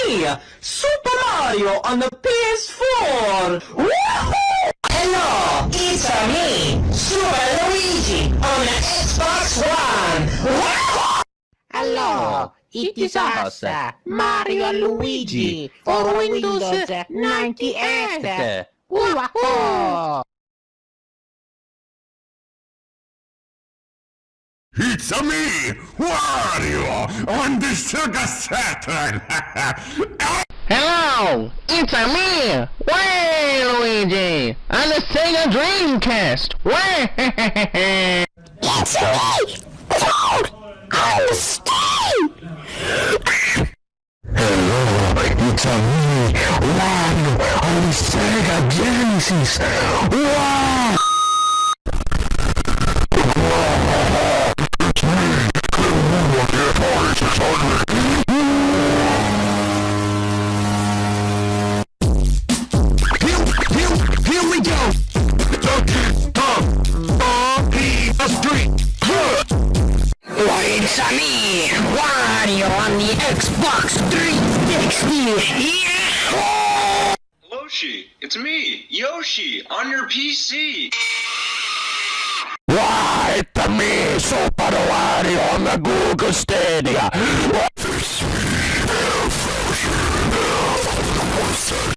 me, Super Mario on the PS4! Woohoo! Hello, it's me, Super Luigi on the Xbox One! Woohoo! Hello, it is us, Mario and Luigi, for Windows 98. Woohoo! It's me, Wario, on the Sega Saturn! Hello, it's me, Luigi, on the Sega Dreamcast. It's me, Toad, on the Steam! Hello, it's me, Wario, on the Sega Genesis! Wow! Here we go! Donkey Kong! It's me, Wario on the Xbox 360! Yeah! Yoshi, it's me, Yoshi, on your PC. Why, it's me, Super Wario on the Google Stadia!